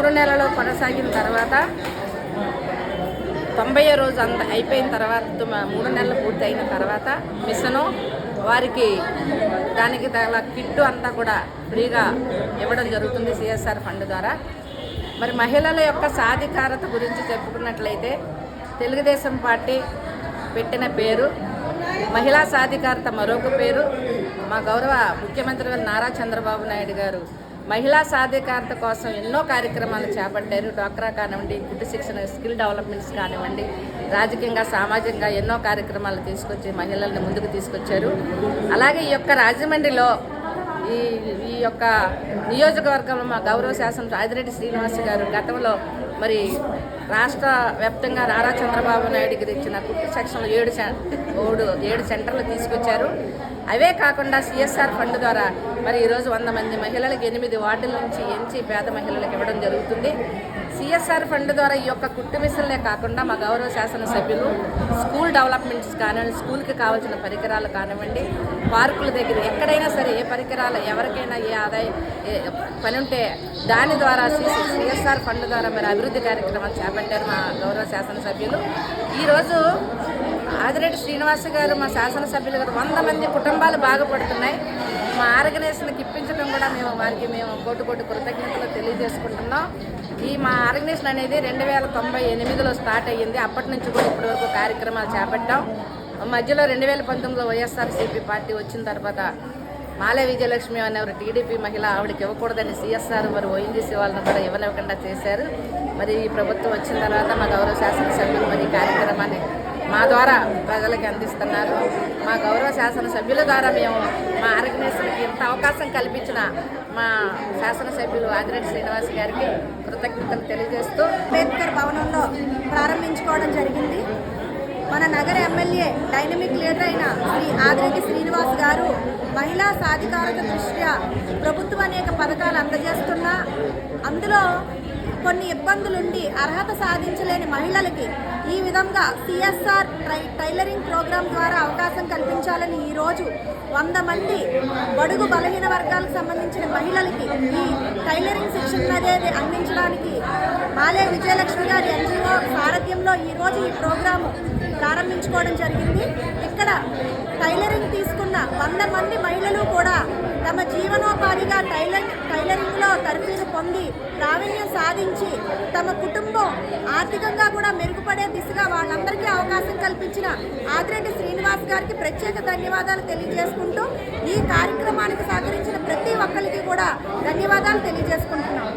3 నెలలు కొనసాగిన తర్వాత 90వ రోజు అయిపోయిన తర్వాత 3 నెలలు పూర్తి అయిన తర్వాత మిషను వారికి దానికి తగల కిట్టు అంతా కూడా ఫ్రీగా ఇవ్వడం జరుగుతుంది సిఎస్ఆర్ ఫండ్ ద్వారా. మరి మహిళల యొక్క సాధికారత గురించి చెప్పుకున్నట్లయితే తెలుగుదేశం పార్టీ పెట్టిన పేరు మహిళా సాధికారత, మరొక పేరు మా గౌరవ ముఖ్యమంత్రి నారా చంద్రబాబు నాయుడు గారు మహిళా సాధికారత కోసం ఎన్నో కార్యక్రమాలు చేపట్టారు. డ్వాక్రా కానివ్వండి, కుట్టు శిక్షణ, స్కిల్ డెవలప్మెంట్స్ కానివ్వండి, రాజకీయంగా సామాజికంగా ఎన్నో కార్యక్రమాలు తీసుకొచ్చి మహిళల్ని ముందుకు తీసుకొచ్చారు. అలాగే ఈ యొక్క రాజమండ్రిలో ఈ యొక్క నియోజకవర్గంలో మా గౌరవ శాసన ఆదిరెడ్డి శ్రీనివాస్ గారు గతంలో మరి రాష్ట్ర వ్యాప్తంగా నారా చంద్రబాబు నాయుడికి తెచ్చిన కుట్టు సెక్షన్లు 7 సెంటర్లు తీసుకొచ్చారు. అవే కాకుండా సిఎస్ఆర్ ఫండ్ ద్వారా మరి ఈరోజు 100 మంది మహిళలకు 8 వార్డుల నుంచి ఎంచి పేద మహిళలకు ఇవ్వడం జరుగుతుంది. సిఎస్ఆర్ ఫండ్ ద్వారా ఈ యొక్క కుట్టు మిషన్లే కాకుండా మా గౌరవ శాసనసభ్యులు స్కూల్ డెవలప్మెంట్స్ కానివ్వండి, స్కూల్కి కావాల్సిన పరికరాలు కానివ్వండి, పార్కుల దగ్గర ఎక్కడైనా సరే ఏ పరికరాలు ఎవరికైనా ఏ ఆదాయ పని ఉంటే దాని ద్వారా సిఎస్ఆర్ ఫండ్ ద్వారా మరి అభివృద్ధి కార్యక్రమాలు చేపట్టారు మా గౌరవ శాసనసభ్యులు. ఈరోజు ఆదిరెడ్డి శ్రీనివాస్ గారు మా శాసనసభ్యులు గారు 100 మంది కుటుంబాలు బాగుపడుతున్నాయి. మా ఆర్గనైజేషన్కి ఇప్పించడం కూడా వారికి కోటి కృతజ్ఞతలు తెలియజేసుకుంటున్నాం. మా ఆర్గనైజేషన్ అనేది 2098లో స్టార్ట్ అయ్యింది. అప్పటి నుంచి కూడా ఇప్పటి వరకు కార్యక్రమాలు చేపట్టాం. మధ్యలో 2019లో వైఎస్ఆర్సీపీ పార్టీ వచ్చిన తర్వాత మాలే విజయలక్ష్మి అనేవారు టీడీపీ మహిళ, ఆవిడకి ఇవ్వకూడదని సిఎస్ఆర్ మరి ఓఎన్జీసీ వాళ్ళని కూడా ఇవ్వనివ్వకుండా చేశారు. మరి ఈ ప్రభుత్వం వచ్చిన తర్వాత మా గౌరవ శాసనసభ్యులు మరి ఈ కార్యక్రమాన్ని మా ద్వారా ప్రజలకి అందిస్తున్నారు. మా గౌరవ శాసనసభ్యుల ద్వారా మేము మా ఆర్గనైజేషన్కి ఇంత అవకాశం కల్పించిన మా శాసనసభ్యులు ఆదిరెడ్డి శ్రీనివాస్ గారికి కృతజ్ఞతలు తెలియజేస్తూ అంబేద్కర్ భవనంలో ప్రారంభించుకోవడం జరిగింది. మన నగర ఎమ్మెల్యే డైనమిక్ లీడర్ అయిన శ్రీ ఆదిరెడ్డి శ్రీనివాస్ గారు మహిళా సాధికారత దృష్ట్యా ప్రభుత్వం అనేక పథకాలు అందజేస్తున్నా అందులో కొన్ని ఇబ్బందులుండి అర్హత సాధించలేని మహిళలకి ఈ విధంగా సిఎస్ఆర్ టైలరింగ్ ప్రోగ్రాం ద్వారా అవకాశం కల్పించాలని ఈరోజు 100 మంది బడుగు బలహీన వర్గాలకు సంబంధించిన మహిళలకి ఈ టైలరింగ్ శిక్షణ అనేది అందించడానికి మాలే విజయలక్ష్మి గారి ఎన్జిఓ సారథ్యంలో ఈరోజు ఈ ప్రోగ్రాము ప్రారంభించుకోవడం జరిగింది. ఇక్కడ టైలరింగ్ తీసుకున్న 100 మంది మహిళలు కూడా తమ జీవనోపాధిగా టైలరింగ్లో తరఫీదు పొంది ప్రావీణ్యం సాధించి తమ కుటుంబం ఆర్థికంగా కూడా మెరుగుపడే దిశగా వాళ్ళందరికీ అవకాశం కల్పించిన ఆదిరెడ్డి శ్రీనివాస్ గారికి ప్రత్యేక ధన్యవాదాలు తెలియజేసుకుంటూ ఈ కార్యక్రమానికి సహకరించిన ప్రతి ఒక్కరికి కూడా ధన్యవాదాలు తెలియజేసుకుంటున్నాం.